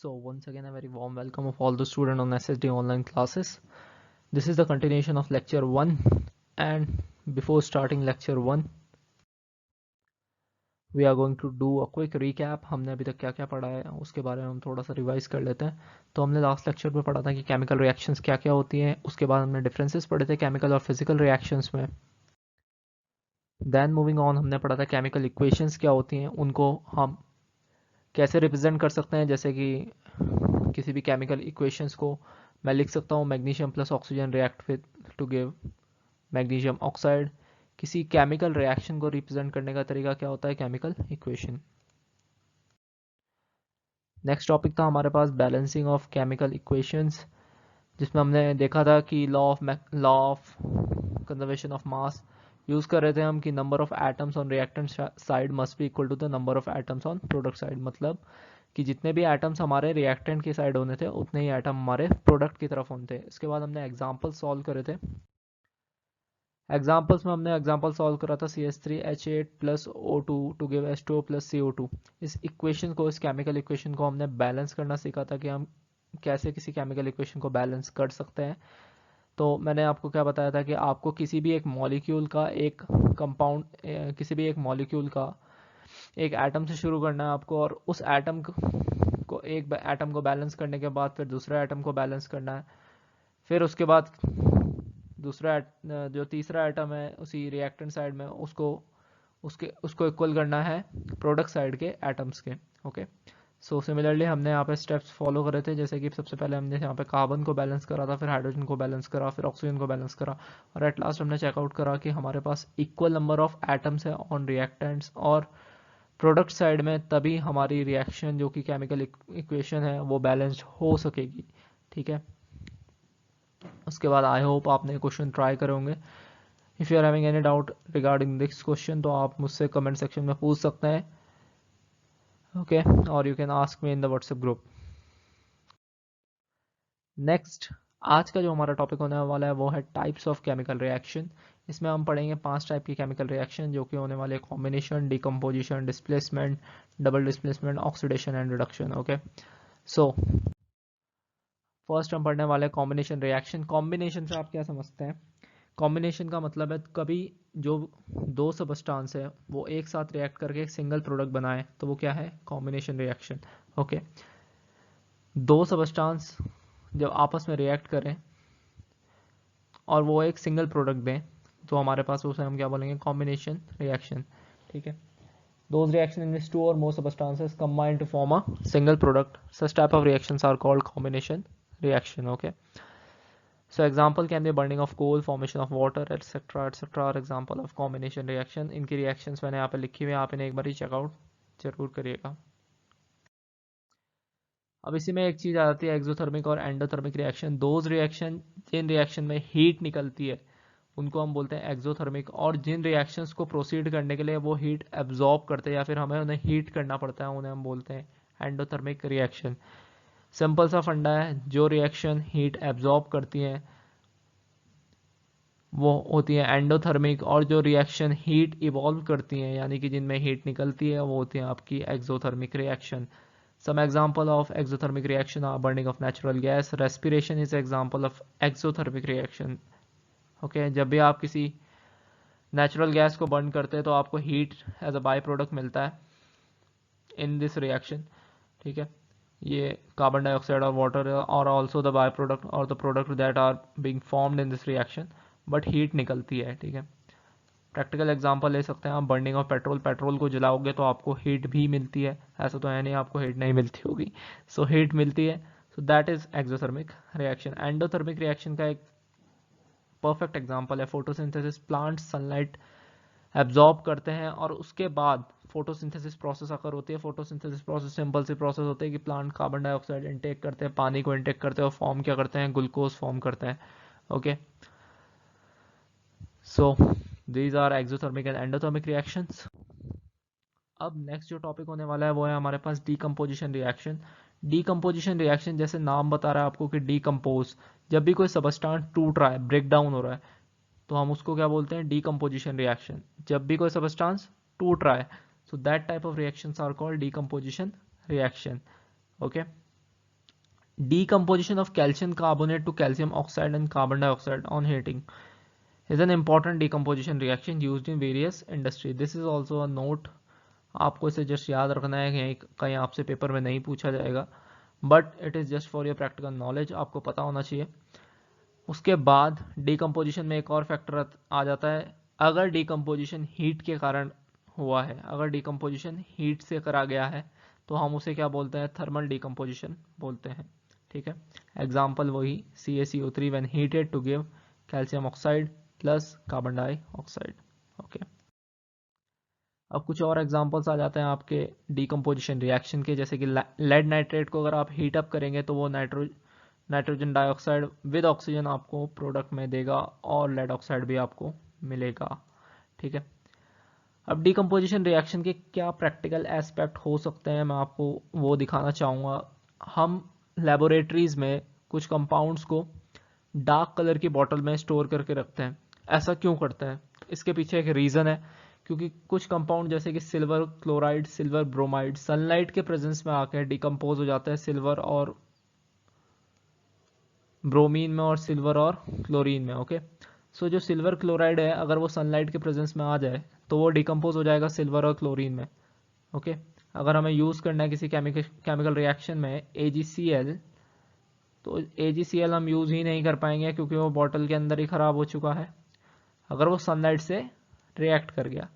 So once again, a very warm welcome of all the students on SSD online classes. This is the continuation of lecture 1, and before starting lecture 1, we are going to do a quick recap. हमने अभी तक क्या क्या पढ़ा है उसके बारे में हम थोड़ा सा रिवाइज कर लेते हैं. तो हमने लास्ट लेक्चर में पढ़ा था कि केमिकल रिएक्शंस क्या क्या होती हैं. उसके बाद हमने डिफरेंसेस पढ़े थे केमिकल और फिजिकल रिएक्शंस में. देन मूविंग ऑन, हमने पढ़ा था केमिकल इक्वेशंस क्या होती हैं, उनको हम कैसे रिप्रेजेंट कर सकते हैं. जैसे कि किसी भी केमिकल इक्वेशंस को मैं लिख सकता हूँ magnesium plus oxygen react with two give magnesium oxide. किसी केमिकल रिएक्शन को रिप्रेजेंट करने का तरीका क्या होता है, केमिकल इक्वेशन. नेक्स्ट टॉपिक था हमारे पास बैलेंसिंग ऑफ केमिकल इक्वेशंस, जिसमें हमने देखा था कि law of conservation of mass use कर रहे थे हम कि number of atoms on reactant side must be equal to the number of atoms on product side. मतलब कि जितने भी एटम्स हमारे रिएक्टेंट की साइड होने थे उतने ही एटम हमारे प्रोडक्ट की तरफ होने थे. इसके बाद हमने एग्जाम्पल सॉल्व करे थे. एग्जाम्पल्स में हमने एग्जाम्पल सॉल्व करा था CH3H8 plus O2 to give H2O plus CO2. इस इक्वेशन को, इस केमिकल इक्वेशन को हमने बैलेंस करना सीखा था कि हम कैसे किसी केमिकल इक्वेशन को बैलेंस कर सकते हैं. तो मैंने आपको क्या बताया था कि आपको किसी भी एक मॉलिक्यूल का एक कंपाउंड, किसी भी एक मॉलिक्यूल का एक एटम से शुरू करना है आपको, और उस एटम को एक एटम को बैलेंस करने के बाद फिर दूसरा एटम को बैलेंस करना है. फिर उसके बाद दूसरा जो तीसरा एटम है उसी रिएक्टेंट साइड में उसको इक्वल करना है प्रोडक्ट साइड के एटम्स के. ओके, सो सिमिलरली हमने यहाँ पे स्टेप्स फॉलो करे थे. जैसे कि सबसे पहले हमने यहाँ पे कार्बन को बैलेंस करा था, फिर हाइड्रोजन को बैलेंस करा, फिर ऑक्सीजन को बैलेंस करा, और एट लास्ट हमने चेकआउट करा कि हमारे पास इक्वल नंबर ऑफ एटम्स है ऑन रिएक्टेंट्स और प्रोडक्ट साइड में, तभी हमारी रिएक्शन जो कि केमिकल इक्वेशन है वो बैलेंस्ड हो सकेगी. ठीक है, उसके बाद आई होप आपने क्वेश्चन ट्राई करे होंगे. If you are having any doubt regarding this question तो आप मुझसे कमेंट सेक्शन में पूछ सकते हैं. ओके, और you can ask me in the WhatsApp group. Next, आज का जो हमारा टॉपिक होने वाला है वो है टाइप्स ऑफ केमिकल रिएक्शन. इसमें हम पढ़ेंगे 5 टाइप की केमिकल रिएक्शन जो कि होने वाले combination, decomposition, displacement, double displacement, oxidation and reduction. Okay, so first हम पढ़ने वाले कॉम्बिनेशन रिएक्शन. कॉम्बिनेशन से आप क्या समझते हैं? कॉम्बिनेशन का मतलब है कभी जो दो सबस्टांस है वो एक साथ रिएक्ट करके एक सिंगल प्रोडक्ट बनाए तो वो क्या है, कॉम्बिनेशन रिएक्शन. ओके, दो सबस्टांस जब आपस में रिएक्ट करें और वो एक सिंगल प्रोडक्ट दें तो हमारे पास उसे हम क्या बोलेंगे, कॉम्बिनेशन रिएक्शन. ठीक है, those reaction in which two or more substances combine to form a single product, such type of reactions are called combination reaction. Okay, so example can be burning of coal, formation of water, etc etc are example of combination reaction. इनकी reactions मैंने यहाँ पे लिखी हुई है, आप इन्हें एक बार ही चेकआउट जरूर करिएगा. अब इसी में एक चीज आ जाती है एक्सोथर्मिक और एंडोथर्मिक रिएक्शन. दोज रिएक्शन जिन रिएक्शन में हीट निकलती है उनको हम बोलते हैं एक्सोथर्मिक, और जिन रिएक्शंस को प्रोसीड करने के लिए वो हीट एब्जॉर्ब करते हैं या फिर हमें उन्हें हीट करना पड़ता है उन्हें हम बोलते हैं एंडोथर्मिक रिएक्शन. सिंपल सा फंडा है, जो रिएक्शन हीट एब्जॉर्ब करती हैं वो होती है एंडोथर्मिक, और जो रिएक्शन हीट इवॉल्व करती हैं यानी कि जिनमें हीट निकलती है वो होती है आपकी exothermic reaction. Some example of exothermic reaction are burning of natural gas. Respiration is example of exothermic reaction. Okay, जब भी आप किसी नेचुरल गैस को बर्न करते हैं तो आपको heat as a by product मिलता है इन दिस रिएक्शन. ठीक है, ये कार्बन डाइऑक्साइड और वाटर और ऑल्सो द बाई प्रोडक्ट और the product that are being formed in this reaction, but heat निकलती है. ठीक है, प्रैक्टिकल एग्जांपल ले सकते हैं आप, बर्निंग ऑफ पेट्रोल. पेट्रोल को जलाओगे तो आपको हीट भी मिलती है, ऐसा तो है नहीं आपको हीट नहीं मिलती होगी. सो हीट मिलती है, so that is exothermic reaction. Endothermic reaction का एक परफेक्ट एग्जांपल है फोटोसिंथेसिस. प्लांट सनलाइट एब्जॉर्ब करते हैं और उसके बाद फोटोसिंथेसिस प्रोसेस अकर होती है. फोटोसिंथेसिस प्रोसेस सिंपल सी प्रोसेस होती है कि प्लांट कार्बन डाइऑक्साइड इनटेक करते हैं, पानी को इनटेक करते हैं और फॉर्म क्या करते हैं, ग्लूकोज फॉर्म करते हैं. Okay, so these are exothermic and endothermic reactions. अब नेक्स्ट जो टॉपिक होने वाला है वो है हमारे पास डीकम्पोजिशन रिएक्शन. डीकम्पोजिशन रिएक्शन जैसे नाम बता रहा है आपको कि डीकम्पोज, जब भी कोई सबस्टांस टूट रहा है, ब्रेक डाउन हो रहा है, तो हम उसको क्या बोलते हैं, डीकम्पोजिशन रिएक्शन. जब भी कोई सबस्टांस टूट रहा है, so that type of reactions are called decomposition reaction. Okay, Decomposition of calcium carbonate to calcium oxide and carbon dioxide on heating is an important decomposition reaction used in various industry. This is also a note. आपको इसे just याद रखना है, कहीं आपसे paper में नहीं पूछा जाएगा, but it is just for your practical knowledge, आपको पता होना चाहिए। उसके बाद डिकम्पोजिशन में एक और फैक्टर आ जाता है, अगर डिकम्पोजिशन हीट के कारण हुआ है, अगर डिकम्पोजिशन हीट से करा गया है तो हम उसे क्या बोलते हैं, थर्मल डिकम्पोजिशन बोलते हैं। ठीक है, एग्जाम्पल वही CaCO3 when heated to give calcium oxide plus carbon dioxide. Okay, अब कुछ और एग्जांपल्स आ जाते हैं आपके डिकम्पोजिशन रिएक्शन के, जैसे कि लेड नाइट्रेट को अगर आप हीट अप करेंगे तो वो नाइट्रोजन डाइऑक्साइड विद ऑक्सीजन आपको प्रोडक्ट में देगा और लेड ऑक्साइड भी आपको मिलेगा। ठीक है, अब डिकम्पोजिशन रिएक्शन के क्या प्रैक्टिकल एस्पेक्ट हो सकते हैं, मैं आपको वो दिखाना चाहूँगा। हम लेबोरेटरीज में कुछ कंपाउंड्स को डार्क कलर की बॉटल में स्टोर करके रखते हैं। ऐसा क्यों करते हैं, इसके पीछे एक रीज़न है, क्योंकि कुछ कंपाउंड जैसे कि silver chloride, silver bromide sunlight के प्रेजेंस में आकर डिकम्पोज हो जाता है सिल्वर और ब्रोमीन में और सिल्वर और क्लोरीन में। ओके, सो जो सिल्वर क्लोराइड है अगर वो सनलाइट के प्रेजेंस में आ जाए तो वो डिकम्पोज हो जाएगा सिल्वर और क्लोरीन में। ओके, अगर हमें यूज़ करना है किसी केमिकल रिएक्शन में AgCl, तो AgCl हम यूज़ ही नहीं कर पाएंगे क्योंकि वो बॉटल के अंदर ही ख़राब हो चुका है अगर वो सनलाइट से रिएक्ट कर गया।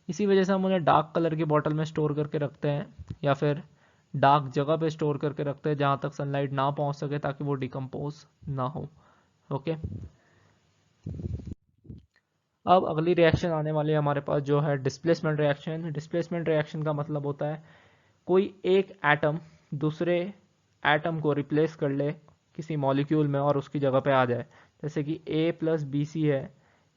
इसी वजह से हम उन्हें डार्क कलर की बॉटल में स्टोर करके रखते हैं या फिर डार्क जगह पे स्टोर करके रखते हैं जहाँ तक सनलाइट ना पहुँच सके, ताकि वो डिकम्पोज ना हो। ओके, अब अगली रिएक्शन आने वाली है हमारे पास, जो है डिस्प्लेसमेंट रिएक्शन। डिस्प्लेसमेंट रिएक्शन का मतलब होता है कोई एक एटम दूसरे एटम को रिप्लेस कर ले किसी मॉलिक्यूल में और उसकी जगह पे आ जाए। जैसे कि A प्लस BC है,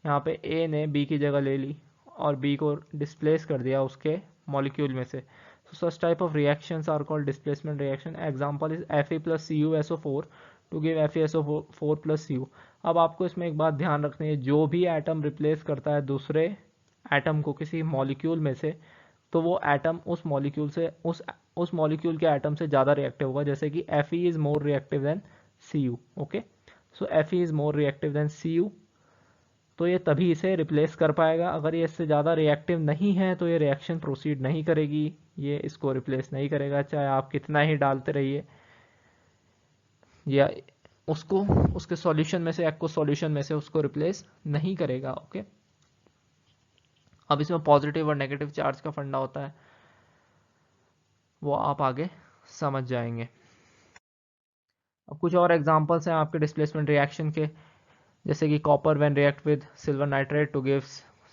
यहाँ पे A ने B की जगह ले ली और B को डिस्प्लेस कर दिया उसके मॉलिक्यूल में से। So such type of reactions are called displacement reaction. Example is Fe plus CuSO4 to give FeSO4 plus Cu. अब आपको इसमें एक बात ध्यान रखनी है, जो भी एटम रिप्लेस करता है दूसरे एटम को किसी मॉलिक्यूल में से, तो वो एटम उस मॉलिक्यूल से उस मॉलिक्यूल के एटम से ज़्यादा रिएक्टिव होगा। जैसे कि Fe is more reactive than Cu। Okay, so Fe is more reactive than Cu, तो ये तभी इसे रिप्लेस कर पाएगा। अगर ये इससे ज़्यादा रिएक्टिव नहीं है तो ये रिएक्शन प्रोसीड नहीं करेगी, ये इसको रिप्लेस नहीं करेगा, चाहे आप कितना ही डालते रहिए या उसको उसके सॉल्यूशन में से, एक्वस सॉल्यूशन में से उसको रिप्लेस नहीं करेगा। ओके, अब इसमें पॉजिटिव और नेगेटिव चार्ज का फंडा होता है, वो आप आगे समझ जाएंगे। अब कुछ और एग्जांपल्स हैं आपके डिस्प्लेसमेंट रिएक्शन के, जैसे कि copper when react with silver nitrate to give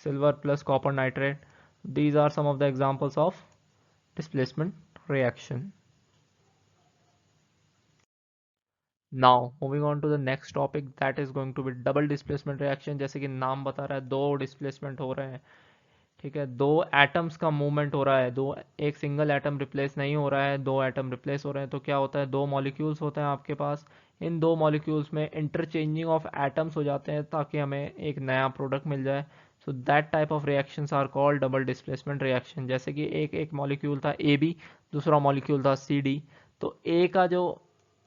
silver plus copper nitrate. These are some of the examples of displacement reaction. Now moving on to the next topic, that is going to be double displacement reaction। जैसे कि नाम बता रहा है, दो displacement हो रहे हैं। ठीक है, दो एटम्स का मूवमेंट हो रहा है, एक सिंगल एटम रिप्लेस नहीं हो रहा है, दो एटम रिप्लेस हो रहे हैं। तो क्या होता है, दो मॉलिक्यूल्स होते हैं आपके पास, इन दो मॉलिक्यूल्स में इंटरचेंजिंग ऑफ एटम्स हो जाते हैं ताकि हमें एक नया प्रोडक्ट मिल जाए। So that type of reactions are called double displacement reaction. जैसे कि एक मॉलिक्यूल था AB, दूसरा मॉलिक्यूल था CD, तो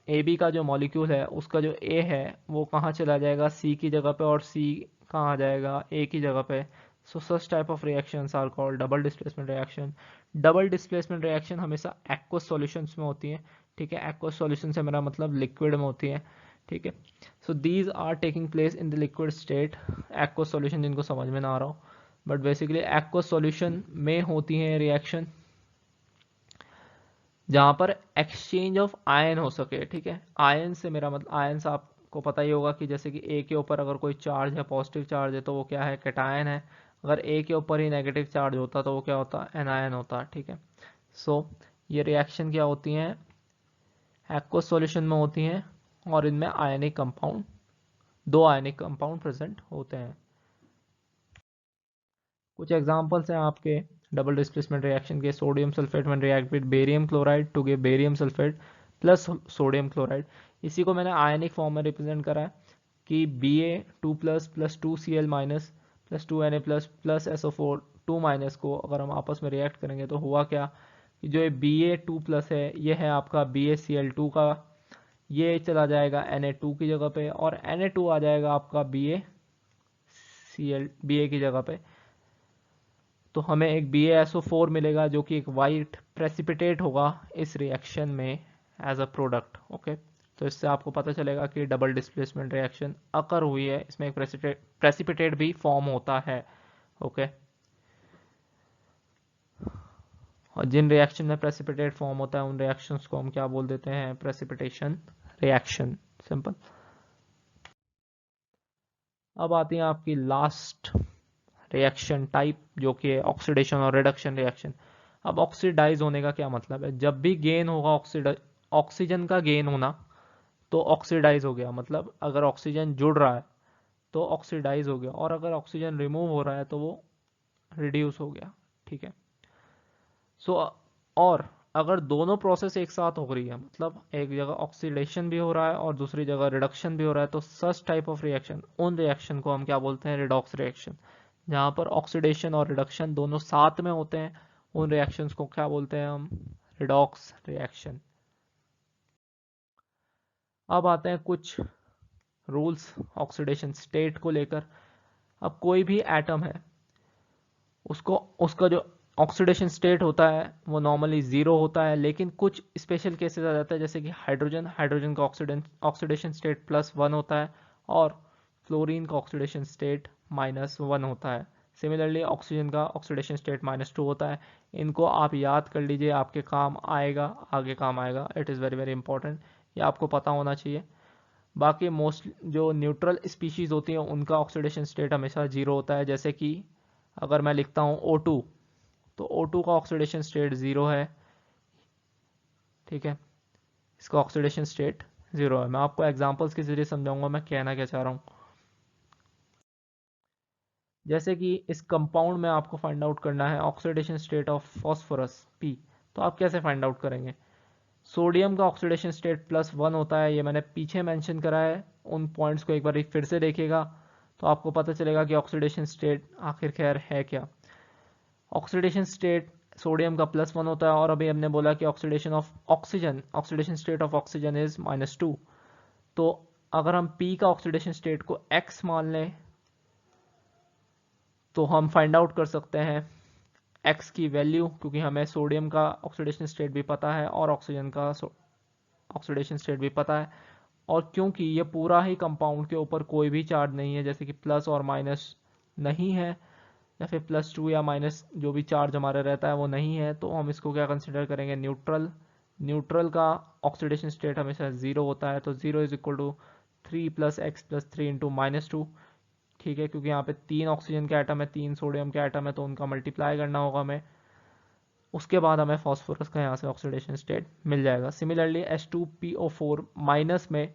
AB का जो मॉलिक्यूल है उसका जो A है वो कहाँ चला जाएगा, C की जगह पे, और C कहाँ आ जाएगा, A की जगह पे। So such type of reactions are called double displacement reaction. Double displacement reaction हमेशा एक्वस सॉल्यूशंस में होती है। ठीक है, एक्वस सॉल्यूशन से मेरा मतलब लिक्विड में होती है। ठीक है, so these are taking place in the liquid state. Aqueous solution जिनको समझ में ना आ रहा हो, बट बेसिकली एक्वस सॉल्यूशन में होती है रिएक्शन जहाँ पर एक्सचेंज ऑफ आयन हो सके। ठीक है, आयन से मेरा मतलब, आयन से आपको पता ही होगा कि जैसे कि A के ऊपर अगर कोई चार्ज है, पॉजिटिव चार्ज है, तो वो क्या है, कैटायन है। अगर A के ऊपर ही नेगेटिव चार्ज होता तो वो क्या होता, एनायन होता। ठीक है, सो ये रिएक्शन क्या होती हैं, एक्वस सॉल्यूशन में होती हैं और इनमें आयनिक कंपाउंड, दो आयनिक कंपाउंड प्रेजेंट होते हैं। कुछ एग्जांपल्स हैं आपके डबल डिस्प्लेसमेंट रिएक्शन के। Sodium sulphate when react with barium chloride to give barium sulphate plus sodium chloride. इसी को मैंने आयनिक फॉर्म में रिप्रेजेंट करा है कि Ba2 plus 2Cl minus plus 2Na plus SO4 2 minus को अगर हम आपस में रिएक्ट करेंगे तो हुआ क्या कि जो ये Ba2 प्लस है ये है आपका BaCl2 का ये चला जाएगा Na2 की जगह पे, और Na2 आ जाएगा आपका Ba की जगह पे। तो हमें एक BaSO4 मिलेगा जो कि एक वाइट प्रेसिपिटेट होगा इस रिएक्शन में एज अ प्रोडक्ट। ओके, तो इससे आपको पता चलेगा कि डबल डिस्प्लेसमेंट रिएक्शन अकर हुई है, इसमें एक प्रेसिपिटेट भी फॉर्म होता है। ओके, और जिन रिएक्शन में प्रेसिपिटेट फॉर्म होता है उन रिएक्शंस को हम क्या बोल देते हैं? Precipitation reaction. सिंपल। अब आती है आपकी लास्ट रिएक्शन टाइप जो कि है ऑक्सीडेशन और रिडक्शन रिएक्शन। अब ऑक्सीडाइज होने का क्या मतलब है? जब भी गेन होगा ऑक्सीजन का गेन होना, तो ऑक्सीडाइज हो गया, मतलब अगर ऑक्सीजन जुड़ रहा है तो ऑक्सीडाइज हो गया, और अगर ऑक्सीजन रिमूव हो रहा है तो वो रिड्यूस हो गया। ठीक है। सो और अगर दोनों प्रोसेस एक साथ हो रही है, मतलब एक जगह ऑक्सीडेशन भी हो रहा है और दूसरी जगह रिडक्शन भी हो रहा है, तो सच टाइप ऑफ रिएक्शन, उन रिएक्शन को हम क्या बोलते हैं? Redox reaction. जहां पर ऑक्सीडेशन और रिडक्शन दोनों साथ में होते हैं, उन रिएक्शंस को क्या बोलते हैं हम? Redox reaction. अब आते हैं कुछ रूल्स ऑक्सीडेशन स्टेट को लेकर। अब कोई भी एटम है, उसको उसका जो ऑक्सीडेशन स्टेट होता है वो नॉर्मली जीरो होता है, लेकिन कुछ स्पेशल केसेस आ जाता है, जैसे कि हाइड्रोजन का ऑक्सीडेशन स्टेट +1 होता है, और फ्लोरीन का ऑक्सीडेशन स्टेट -1 होता है। सिमिलरली ऑक्सीजन का ऑक्सीडेशन स्टेट -2 होता है। इनको आप याद कर लीजिए, आपके काम आएगा, आगे काम आएगा। It is very very important, ये आपको पता होना चाहिए। बाकी मोस्ट जो न्यूट्रल स्पीशीज होती हैं उनका ऑक्सीडेशन स्टेट हमेशा जीरो होता है, जैसे कि अगर मैं लिखता हूँ O2, तो O2 का ऑक्सीडेशन स्टेट जीरो है। ठीक है, इसका ऑक्सीडेशन स्टेट जीरो है। मैं आपको एग्जांपल्स के जरिए समझाऊंगा मैं कहना क्या चाह रहा हूँ। जैसे कि इस कंपाउंड में आपको फाइंड आउट करना है oxidation state of phosphorus P, तो आप कैसे फाइंड आउट करेंगे? सोडियम का ऑक्सीडेशन स्टेट +1 होता है, ये मैंने पीछे मेंशन करा है। उन पॉइंट्स को एक बार फिर से देखिएगा तो आपको पता चलेगा कि ऑक्सीडेशन स्टेट आखिर खैर है क्या। ऑक्सीडेशन स्टेट सोडियम का +1 होता है, और अभी हमने बोला कि oxidation state of oxygen is -2। तो अगर हम P का ऑक्सीडेशन स्टेट को X मान लें तो हम फाइंड आउट कर सकते हैं X की वैल्यू, क्योंकि हमें सोडियम का ऑक्सीडेशन स्टेट भी पता है और ऑक्सीजन का ऑक्सीडेशन स्टेट भी पता है। और क्योंकि ये पूरा ही कंपाउंड के ऊपर कोई भी चार्ज नहीं है, जैसे कि प्लस और माइनस नहीं है, या फिर +2 या माइनस जो भी चार्ज हमारा रहता है वो नहीं है, तो हम इसको क्या कंसिडर करेंगे? न्यूट्रल। न्यूट्रल का ऑक्सीडेशन स्टेट हमेशा जीरो होता है, तो 0 is equal to 3 + x + 3 into -2। ठीक है, क्योंकि यहाँ पे 3 ऑक्सीजन के आइटम है, 3 सोडियम के आइटम है, तो उनका मल्टीप्लाई करना होगा हमें। उसके बाद हमें फॉस्फोरस का यहाँ से ऑक्सीडेशन स्टेट मिल जाएगा। सिमिलरली H2PO4 माइनस में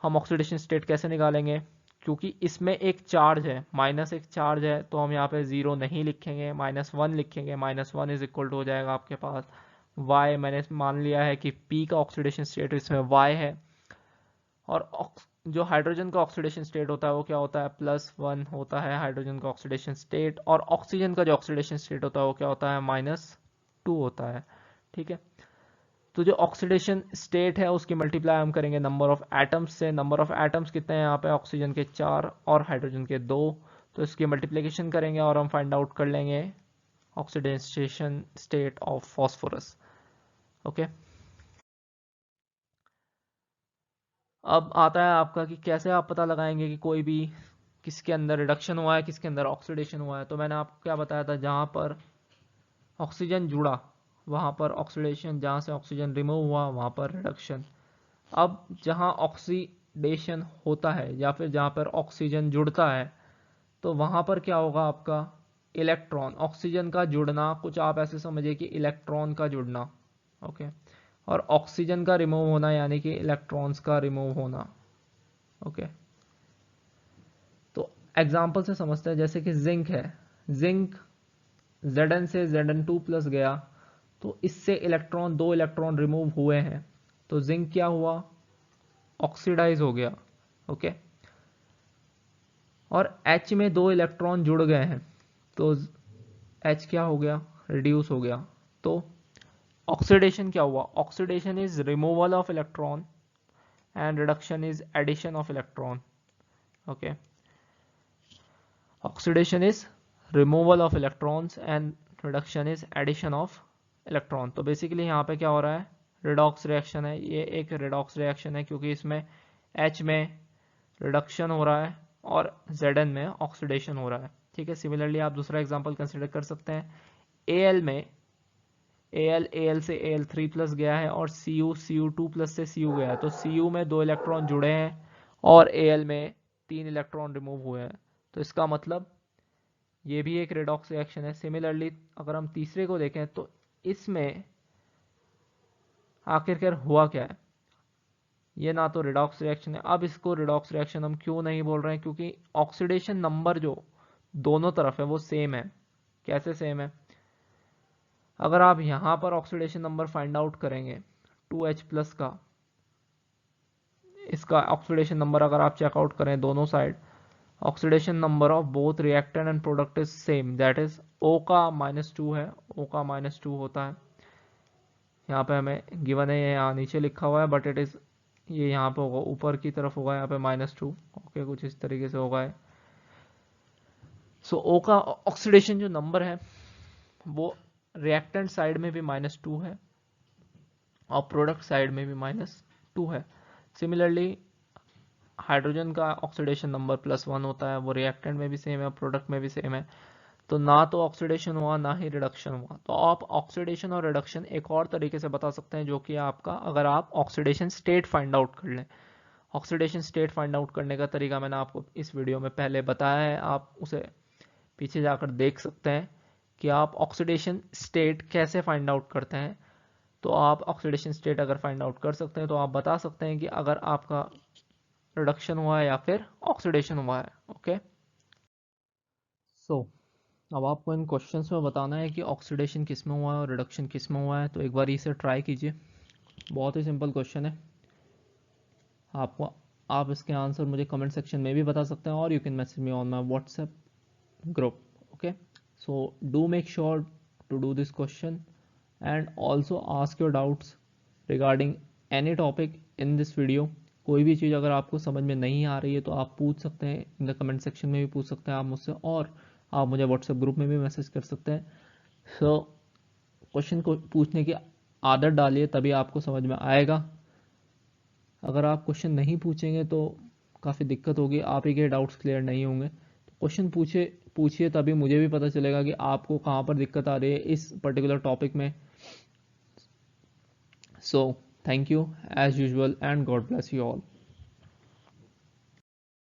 हम ऑक्सीडेशन स्टेट कैसे निकालेंगे? क्योंकि इसमें एक चार्ज है, माइनस एक चार्ज है, तो हम यहाँ पे 0 नहीं लिखेंगे, -1 लिखेंगे। -1 इज इक्वल टू हो जाएगा आपके पास y। मैंने मान लिया है कि P का ऑक्सीडेशन स्टेट इसमें y है, और जो हाइड्रोजन का ऑक्सीडेशन स्टेट होता है वो क्या होता है? +1 होता है हाइड्रोजन का ऑक्सीडेशन स्टेट, और ऑक्सीजन का जो ऑक्सीडेशन स्टेट होता है वो क्या होता है? -2 होता है। ठीक है, तो जो ऑक्सीडेशन स्टेट है उसकी मल्टीप्लाई हम करेंगे नंबर ऑफ एटम्स से। नंबर ऑफ एटम्स कितने हैं यहाँ पे? ऑक्सीजन के 4 और हाइड्रोजन के 2, तो इसकी मल्टीप्लिकेशन करेंगे और हम फाइंड आउट कर लेंगे oxidation state of phosphorus. Okay, अब आता है आपका कि कैसे आप पता लगाएंगे कि कोई भी किसके अंदर रिडक्शन हुआ है, किसके अंदर ऑक्सीडेशन हुआ है। तो मैंने आपको क्या बताया था, जहाँ पर ऑक्सीजन जुड़ा वहाँ पर ऑक्सीडेशन, जहाँ से ऑक्सीजन रिमूव हुआ वहाँ पर रिडक्शन। अब जहाँ ऑक्सीडेशन होता है या फिर जहाँ पर ऑक्सीजन जुड़ता है, तो वहाँ पर क्या होगा आपका? इलेक्ट्रॉन, ऑक्सीजन का जुड़ना, कुछ आप ऐसे समझिए कि इलेक्ट्रॉन का जुड़ना। ओके, और ऑक्सीजन का रिमूव होना यानी कि इलेक्ट्रॉन्स का रिमूव होना। ओके, तो एग्जाम्पल से समझते हैं, जैसे कि जिंक है। जिंक Zn से Zn2+ गया, तो इससे इलेक्ट्रॉन, 2 इलेक्ट्रॉन रिमूव हुए हैं, तो जिंक क्या हुआ? ऑक्सीडाइज हो गया। ओके, और H में 2 इलेक्ट्रॉन जुड़ गए हैं, तो H क्या हो गया? रिड्यूस हो गया। तो ऑक्सीडेशन क्या हुआ? Oxidation is removal of electron, and reduction is addition of electron. Okay, oxidation is removal of electrons and reduction is addition of electron. तो बेसिकली यहाँ पे क्या हो रहा है, रिडॉक्स रिएक्शन है, ये एक रिडॉक्स रिएक्शन है क्योंकि इसमें H में रिडक्शन हो रहा है और Zn में ऑक्सीडेशन हो रहा है. ठीक है, सिमिलरली आप दूसरा एग्जांपल कंसिडर कर सकते हैं. Al में Al से Al3 प्लस गया है और Cu2 प्लस से Cu गया है, तो Cu में 2 इलेक्ट्रॉन जुड़े हैं और Al में 3 इलेक्ट्रॉन रिमूव हुए हैं. तो इसका मतलब ये भी एक रेडॉक्स रिएक्शन है. सिमिलरली अगर हम तीसरे को देखें तो इसमें आखिरकार हुआ क्या है, ये ना तो रिडॉक्स रिएक्शन है. अब इसको रिडॉक्स रिएक्शन हम क्यों नहीं बोल रहे हैं, क्योंकि ऑक्सीडेशन नंबर जो दोनों तरफ है वो सेम है. कैसे सेम है, अगर आप यहां पर ऑक्सीडेशन नंबर फाइंड आउट करेंगे 2H प्लस का, इसका ऑक्सीडेशन नंबर अगर आप चेकआउट करें दोनों side, oxidation number of both reactant and product is same, that is O का -2 है, O का -2 होता है. यहाँ पे हमें गिवन है, ये यहाँ नीचे लिखा हुआ है बट इट इज, ये यहाँ पे होगा ऊपर की तरफ होगा, यहाँ पे -2. ओके, कुछ इस तरीके से होगा. सो O का ऑक्सीडेशन जो नंबर है वो रिएक्टेंट साइड में भी -2 है और प्रोडक्ट साइड में भी -2 है. सिमिलरली हाइड्रोजन का ऑक्सीडेशन नंबर +1 होता है, वो रिएक्टेंट में भी सेम है, प्रोडक्ट में भी सेम है. तो ना तो ऑक्सीडेशन हुआ ना ही रिडक्शन हुआ. तो आप ऑक्सीडेशन और रिडक्शन एक और तरीके से बता सकते हैं, जो कि आपका, अगर आप ऑक्सीडेशन स्टेट फाइंड आउट कर लें. ऑक्सीडेशन स्टेट फाइंड आउट करने का तरीका मैंने आपको इस वीडियो में पहले बताया है, आप उसे पीछे जाकर देख सकते हैं कि आप ऑक्सीडेशन स्टेट कैसे फाइंड आउट करते हैं. तो आप ऑक्सीडेशन स्टेट अगर फाइंड आउट कर सकते हैं तो आप बता सकते हैं कि अगर आपका रिडक्शन हुआ है या फिर ऑक्सीडेशन हुआ है. ओके, सो अब आपको इन क्वेश्चंस में बताना है कि ऑक्सीडेशन किस में हुआ है और रिडक्शन किस में हुआ है. तो एक बार इसे ट्राई कीजिए, बहुत ही सिंपल क्वेश्चन है. आप इसके आंसर मुझे कमेंट सेक्शन में भी बता सकते हैं और you can message me on my WhatsApp group. Okay, so do make sure to do this question and also ask your doubts regarding any topic in this video. कोई भी चीज़ अगर आपको समझ में नहीं आ रही है तो आप पूछ सकते हैं, इन द कमेंट सेक्शन में भी पूछ सकते हैं आप मुझसे, और आप मुझे व्हाट्सएप ग्रुप में भी मैसेज कर सकते हैं. सो क्वेश्चन को पूछने की आदत डालिए, तभी आपको समझ में आएगा. अगर आप क्वेश्चन नहीं पूछेंगे तो काफ़ी दिक्कत होगी, आप ही के डाउट्स क्लियर नहीं होंगे. तो क्वेश्चन पूछिए, तभी मुझे भी पता चलेगा कि आपको कहाँ पर दिक्कत आ रही है इस पर्टिकुलर टॉपिक में. So thank you as usual and God bless you all.